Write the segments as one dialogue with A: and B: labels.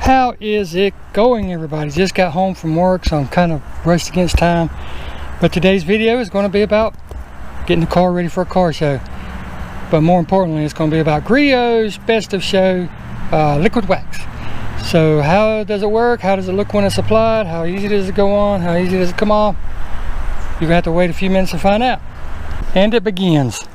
A: How is it going, everybody? Just got home from work, so I'm kind of rushed against time. But today's video is going to be about getting the car ready for a car show. But more importantly, it's going to be about Griot's Best of Show liquid wax. So how does it work? How does it look when it's applied? How easy does it go on? How easy does it come off? You're going to have to wait a few minutes to find out. And it begins.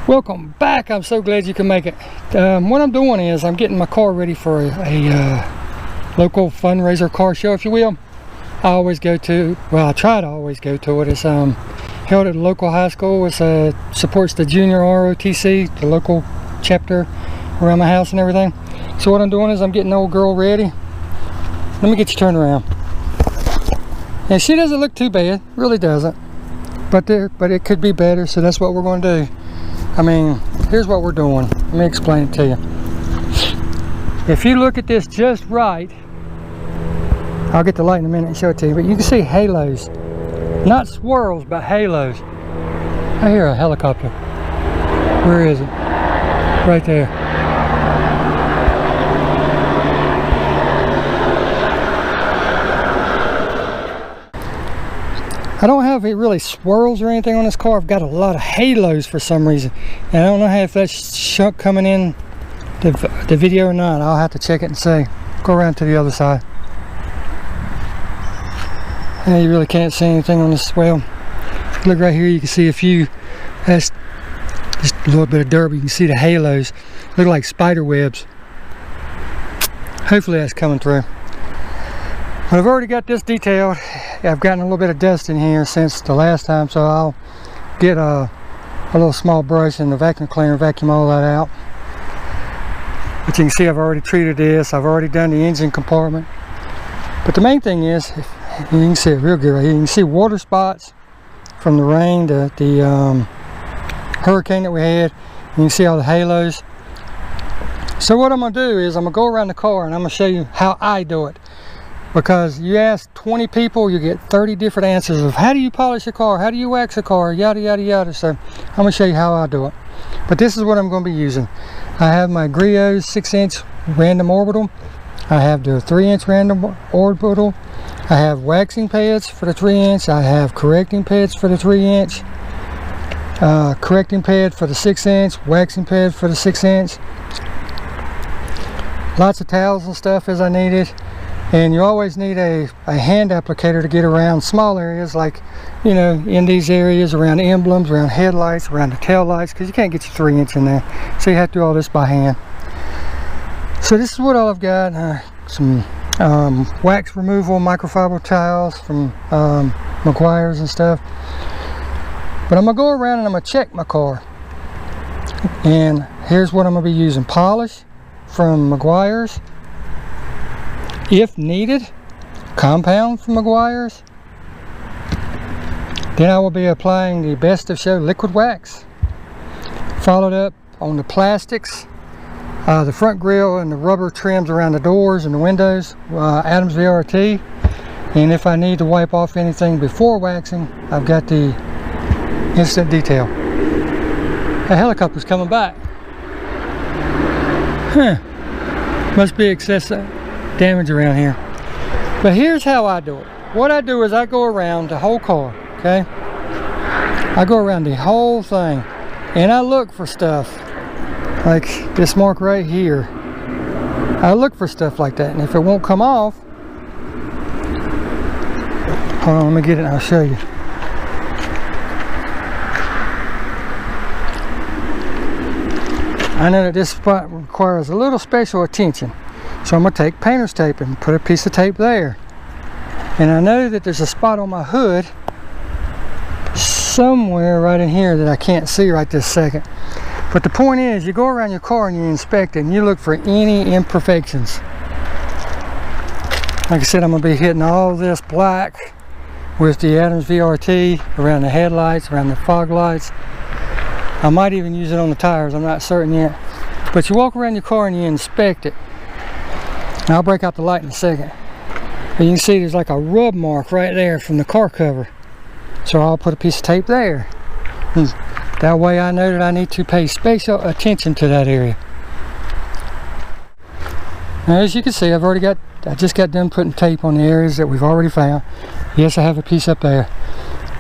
A: Welcome back. I'm so glad you can make it. What I'm doing is I'm getting my car ready for a local fundraiser car show, if you will. I always go to, well, I try to always go to it. It's held at a local high school. It supports the junior ROTC, the local chapter around my house and everything. So what I'm doing is I'm getting the old girl ready. Let me get you turned around. And she doesn't look too bad, really doesn't. But it could be better, so that's what we're going to do. I mean, here's what we're doing. Let me explain it to you. If you look at this just right, I'll get the light in a minute and show it to you, but you can see halos. Not swirls, but halos. I hear a helicopter. Where is it? Right there. I don't have it really swirls or anything on this car. I've got a lot of halos for some reason. And I don't know if that's chunk coming in the video or not. I'll have to check it and see. Go around to the other side. And you really can't see anything on this. Well, look right here, you can see a few. That's just a little bit of dirt, but you can see the halos. Look like spider webs. Hopefully that's coming through. But I've already got this detailed. I've gotten a little bit of dust in here since the last time, so I'll get a little small brush and the vacuum cleaner, vacuum all that out. But you can see I've already treated this. I've already done the engine compartment. But the main thing is, you can see it real good right here. You can see water spots from the rain, the hurricane that we had. You can see all the halos. So what I'm going to do is I'm going to go around the car and I'm going to show you how I do it. Because you ask 20 people, you get 30 different answers of how do you polish a car, how do you wax a car, yada yada yada. So I'm going to show you how I do it. But this is what I'm going to be using. I have my Griot's 6-inch random orbital. I have the 3-inch random orbital. I have waxing pads for the 3-inch. I have correcting pads for the 3-inch. Correcting pad for the 6-inch. Waxing pad for the 6-inch. Lots of towels and stuff as I needed. And you always need a hand applicator to get around small areas, like, you know, in these areas around emblems, around headlights, around the tail lights, because you can't get your 3-inch in there. So you have to do all this by hand. So this is what all I've got. Some wax removal microfiber towels from Meguiar's and stuff. But I'm going to go around and I'm going to check my car. And here's what I'm going to be using. Polish from Meguiar's. If needed, compound from Meguiar's. Then I will be applying the Best of Show liquid wax. Followed up on the plastics, the front grille and the rubber trims around the doors and the windows, Adams VRT. And if I need to wipe off anything before waxing, I've got the instant detail. The helicopter's coming back. Huh. Must be excessive damage around here. But here's how I do it. What I do is I go around the whole car, okay? I go around the whole thing and I look for stuff like this mark right here. I look for stuff like that, and if it won't come off, hold on, let me get it and I'll show you. I know that this spot requires a little special attention, so I'm going to take painter's tape and put a piece of tape there. And I know that there's a spot on my hood somewhere right in here that I can't see right this second. But the point is, you go around your car and you inspect it and you look for any imperfections. Like I said, I'm going to be hitting all this black with the Adams VRT around the headlights, around the fog lights. I might even use it on the tires, I'm not certain yet. But you walk around your car and you inspect it. And I'll break out the light in a second. And you can see there's like a rub mark right there from the car cover. So I'll put a piece of tape there. And that way I know that I need to pay special attention to that area. Now as you can see, I just got done putting tape on the areas that we've already found. Yes, I have a piece up there.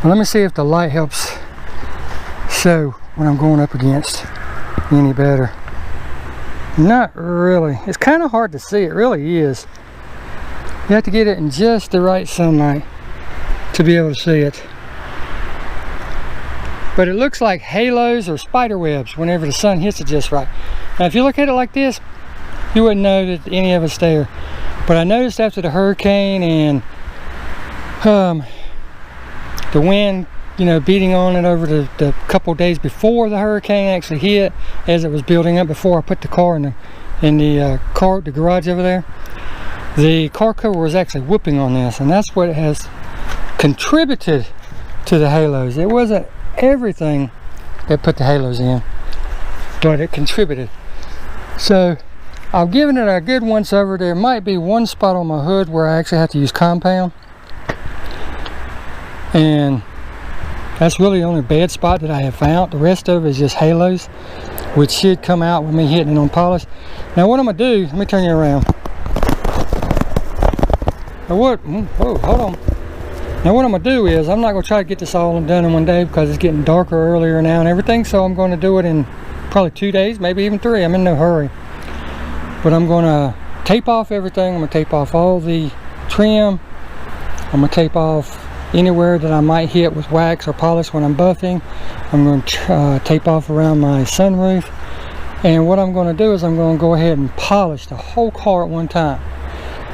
A: But let me see if the light helps show what I'm going up against any better. Not really. It's kind of hard to see, it really is. You have to get it in just the right sunlight to be able to see it. But it looks like halos or spider webs whenever the sun hits it just right. Now if you look at it like this, you wouldn't know that any of it's there. But I noticed after the hurricane and the wind, you know, beating on it over the couple days before the hurricane actually hit, as it was building up before I put the car in the garage over there, the car cover was actually whooping on this, and that's what has contributed to the halos. It wasn't everything that put the halos in, but it contributed. So I've given it a good once over. There might be one spot on my hood where I actually have to use compound, and that's really the only bad spot that I have found. The rest of it is just halos, which should come out with me hitting it on polish. Now what I'm gonna do, let me turn you around. Now hold on. Now what I'm gonna do is, I'm not gonna try to get this all done in one day because it's getting darker earlier now and everything, so I'm gonna do it in probably 2 days, maybe even 3. I'm in no hurry. But I'm gonna tape off everything. I'm gonna tape off all the trim. I'm gonna tape off anywhere that I might hit with wax or polish when I'm buffing. I'm going to tape off around my sunroof. And what I'm going to do is I'm going to go ahead and polish the whole car at one time.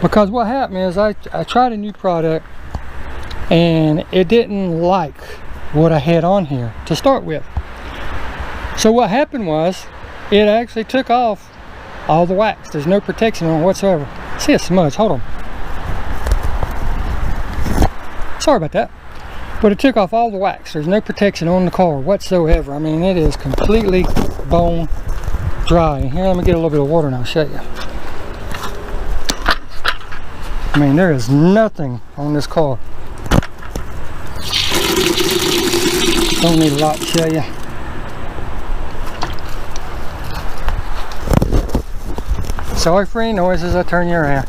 A: Because what happened is I tried a new product and it didn't like what I had on here to start with. So what happened was it actually took off all the wax. There's no protection on it whatsoever. See a smudge, hold on. Sorry about that. But it took off all the wax. There's no protection on the car whatsoever. I mean, it is completely bone dry. Here, let me get a little bit of water and I'll show you. I mean, there is nothing on this car. Don't need a lot to show you. Sorry for any noises, I turn you around.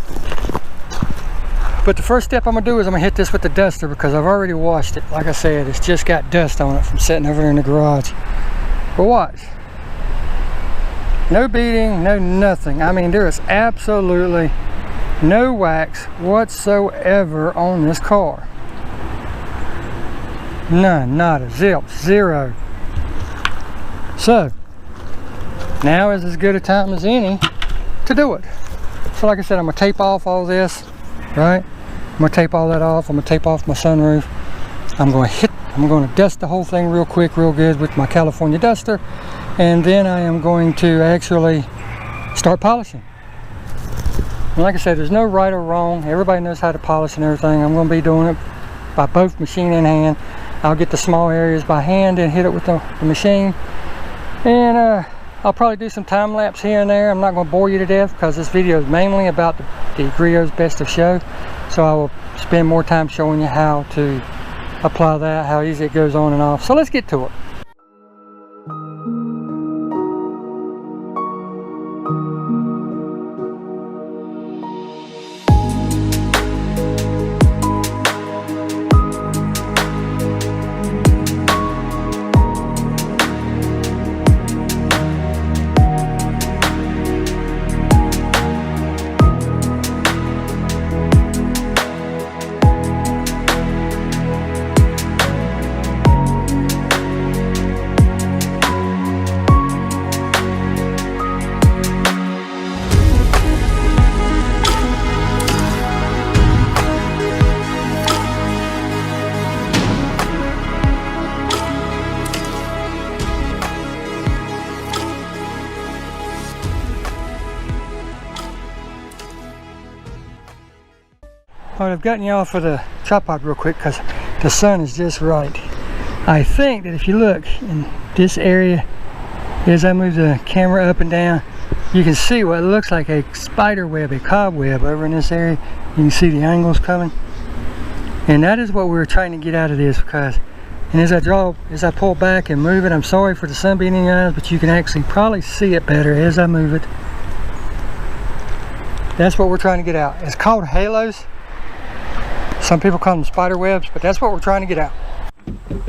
A: But the first step I'm going to do is I'm going to hit this with the duster because I've already washed it. Like I said, it's just got dust on it from sitting over there in the garage. But watch. No beading, no nothing. I mean, there is absolutely no wax whatsoever on this car. None, nada, zilch, zero. So, now is as good a time as any to do it. So like I said, I'm going to tape off all this, right? I'm going to tape all that off. I'm going to tape off my sunroof. I'm going to dust the whole thing real quick, real good with my California duster. And then I am going to actually start polishing. And like I said, there's no right or wrong. Everybody knows how to polish and everything. I'm going to be doing it by both machine and hand. I'll get the small areas by hand and hit it with the machine. And I'll probably do some time lapse here and there. I'm not going to bore you to death because this video is mainly about the Grio's Best of Show. So I will spend more time showing you how to apply that, how easy it goes on and off. So let's get to it. Alright, I've gotten you off of the tripod real quick because the sun is just right. I think that if you look in this area, as I move the camera up and down, you can see what looks like a spider web, a cobweb over in this area. You can see the angles coming. And that is what we were trying to get out of this, because, and as I pull back and move it, I'm sorry for the sun being in your eyes, but you can actually probably see it better as I move it. That's what we're trying to get out. It's called halos. Some people call them spider webs, but that's what we're trying to get out.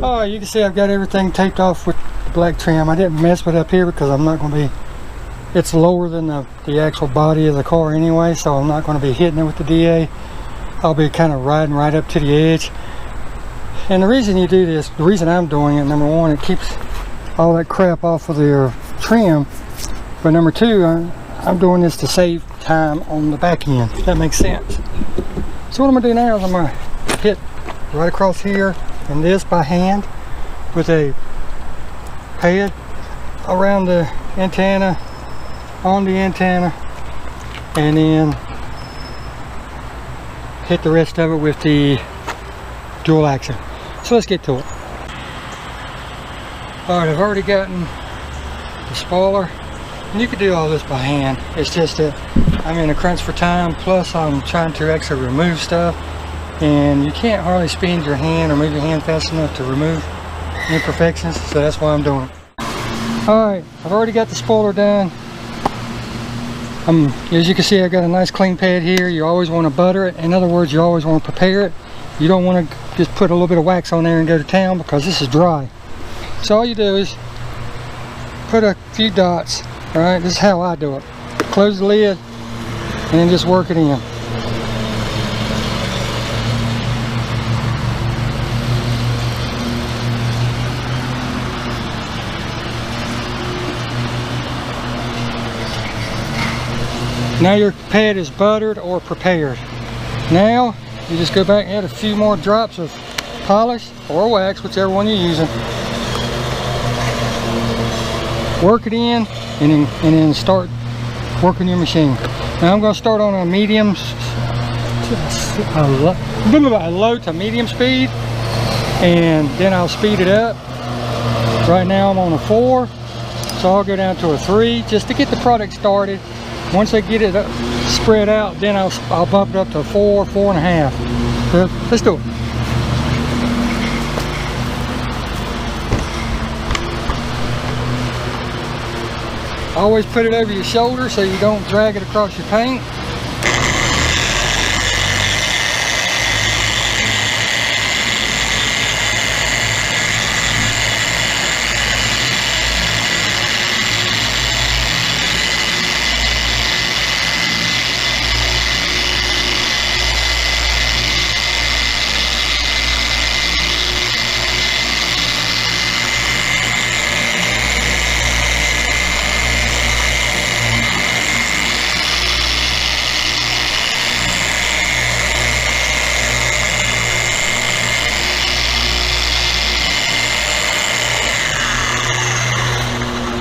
A: Oh, you can see I've got everything taped off with the black trim. I didn't mess with it up here because I'm not going to be, it's lower than the actual body of the car anyway, so I'm not going to be hitting it with the DA. I'll be kind of riding right up to the edge. And the reason you do this, the reason I'm doing it, number one, it keeps all that crap off of their trim. But number two, I'm doing this to save time on the back end, if that makes sense. So what I'm going to do now is I'm going to hit right across here and this by hand with a pad around the antenna, on the antenna, and then hit the rest of it with the dual action. So let's get to it. Alright, I've already gotten the spoiler, and you could do all this by hand. It's just that I'm in a crunch for time, plus I'm trying to actually remove stuff, and you can't hardly spin your hand or move your hand fast enough to remove imperfections, so that's why I'm doing it. Alright, I've already got the spoiler done. As you can see, I've got a nice clean pad here. You always want to butter it. In other words, you always want to prepare it. You don't want to just put a little bit of wax on there and go to town, because this is dry. So all you do is put a few dots. Alright, this is how I do it. Close the lid and then just work it in. Now your pad is buttered or prepared. Now you just go back and add a few more drops of polish or wax, whichever one you're using. Work it in and then start working your machine. Now I'm going to start on a medium, a low to medium speed, and then I'll speed it up. Right now I'm on a 4, so I'll go down to a 3 just to get the product started. Once I get it spread out, then I'll bump it up to a 4, 4.5. So let's do it. Always put it over your shoulder so you don't drag it across your paint.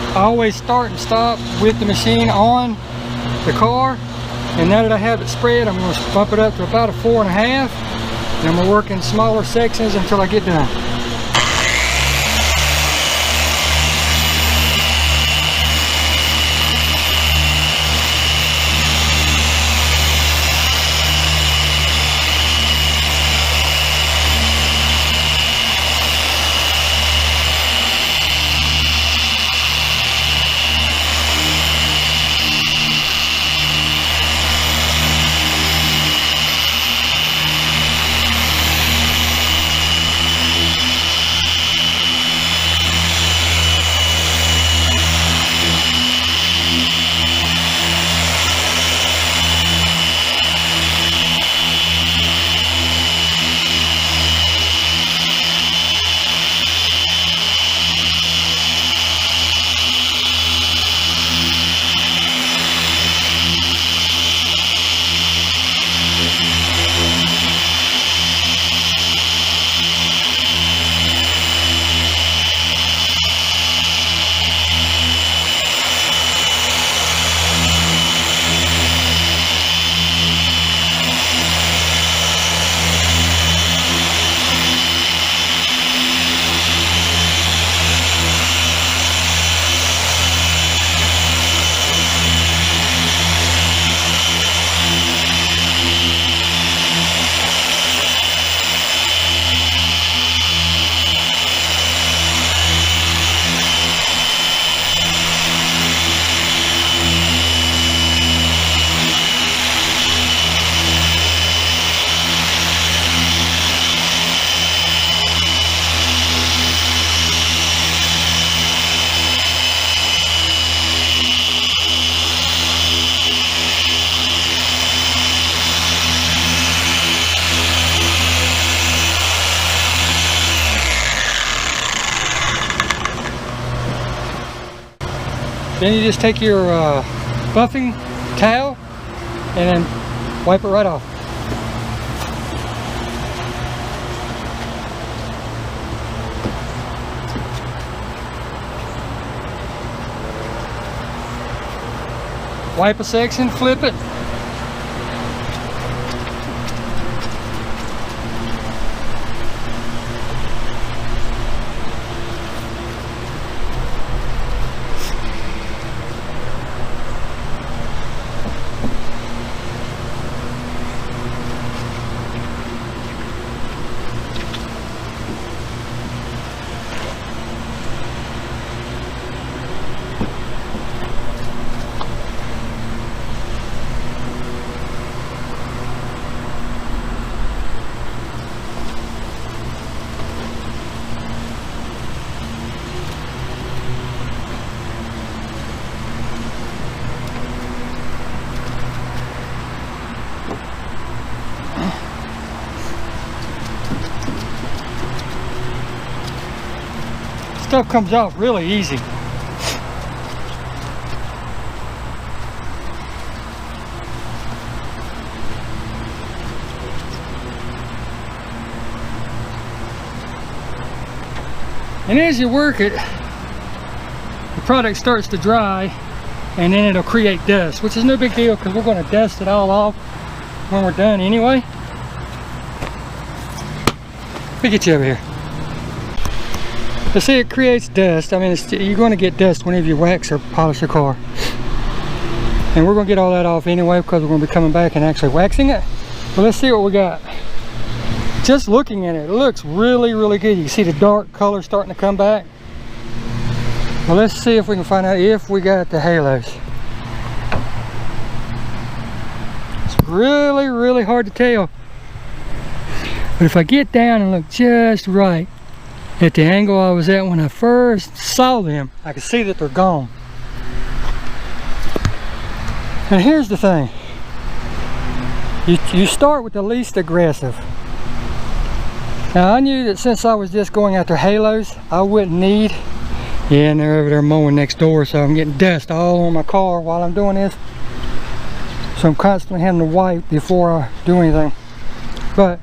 A: I always start and stop with the machine on the car, and now that I have it spread, I'm going to bump it up to about a 4.5, and I'm going to work in smaller sections until I get done. Then you just take your buffing towel and then wipe it right off. Wipe a section, flip it. Stuff comes off really easy. And as you work it, the product starts to dry and then it'll create dust, which is no big deal because we're going to dust it all off when we're done anyway. Let me get you over here. So see, it creates dust. I mean, you're going to get dust whenever you wax or polish your car. And we're going to get all that off anyway because we're going to be coming back and actually waxing it. But let's see what we got. Just looking at it, it looks really, really good. You can see the dark color starting to come back. Well, let's see if we can find out if we got the halos. It's really, really hard to tell. But if I get down and look just right, at the angle I was at when I first saw them, I can see that they're gone. And here's the thing. You start with the least aggressive. Now I knew that since I was just going after halos, I wouldn't need, yeah, and they're over there mowing next door, so I'm getting dust all on my car while I'm doing this. So I'm constantly having to wipe before I do anything. But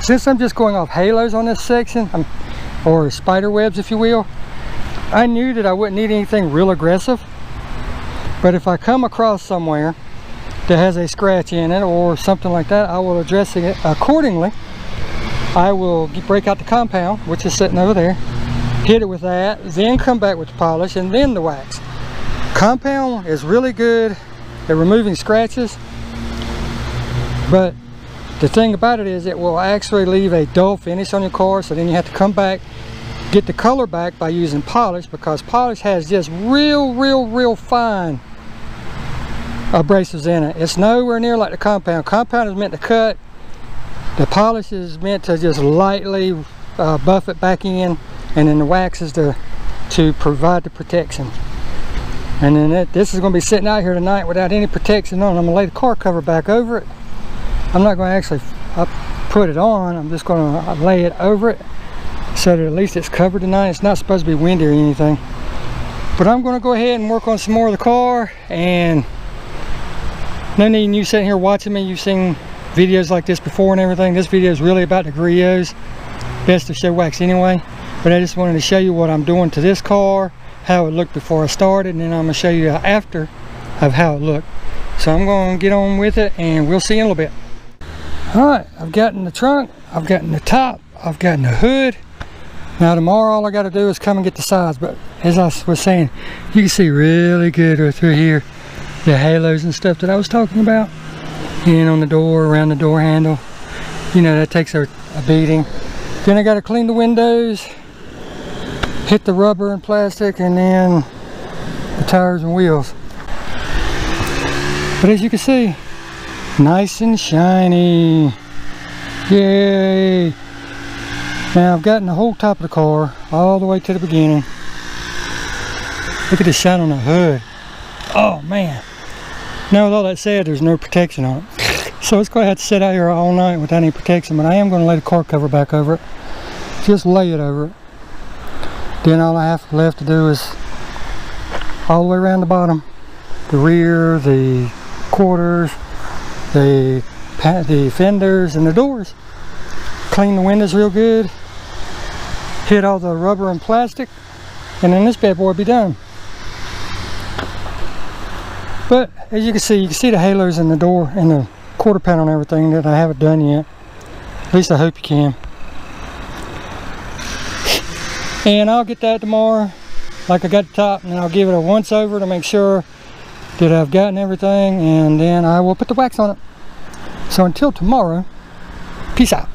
A: since I'm just going off halos on this section, or spider webs if you will, I knew that I wouldn't need anything real aggressive. But if I come across somewhere that has a scratch in it or something like that, I will address it accordingly. I will break out the compound, which is sitting over there, hit it with that, then come back with the polish and then the wax. Compound is really good at removing scratches, but the thing about it is it will actually leave a dull finish on your car, so then you have to come back, get the color back by using polish, because polish has just real fine abrasives in it. It's nowhere near like the compound. Compound is meant to cut. The polish is meant to just lightly buff it back in, and then the wax is to provide the protection. And then this is going to be sitting out here tonight without any protection on. I'm going to lay the car cover back over it. I'm not going to actually put it on. I'm just going to lay it over it so that at least it's covered tonight. It's not supposed to be windy or anything. But I'm going to go ahead and work on some more of the car. And no need in you sitting here watching me. You've seen videos like this before and everything. This video is really about the grillos. Best to show wax anyway. But I just wanted to show you what I'm doing to this car, how it looked before I started, and then I'm going to show you after of how it looked. So I'm going to get on with it and we'll see you in a little bit. Alright, I've gotten the trunk, I've gotten the top, I've gotten the hood. Now tomorrow all I got to do is come and get the sides, but as I was saying, you can see really good right through here the halos and stuff that I was talking about. And on the door, around the door handle, you know, that takes a beating. Then I got to clean the windows, hit the rubber and plastic, and then the tires and wheels. But as you can see, nice and shiny. Yay! Now I've gotten the whole top of the car all the way to the beginning. Look at the shine on the hood. Oh man. Now with all that said, there's no protection on it. So it's going to have to sit out here all night without any protection, but I am going to lay the car cover back over it. Just lay it over it. Then all I have left to do is all the way around the bottom, the rear, the quarters, the fenders, and the doors. Clean the windows real good, hit all the rubber and plastic, and then this bad boy will be done. But as you can see the halos in the door and the quarter panel and everything that I haven't done yet. At least I hope you can. And I'll get that tomorrow, like I got the top, and then I'll give it a once over to make sure that I've gotten everything, and then I will put the wax on it. So until tomorrow, peace out.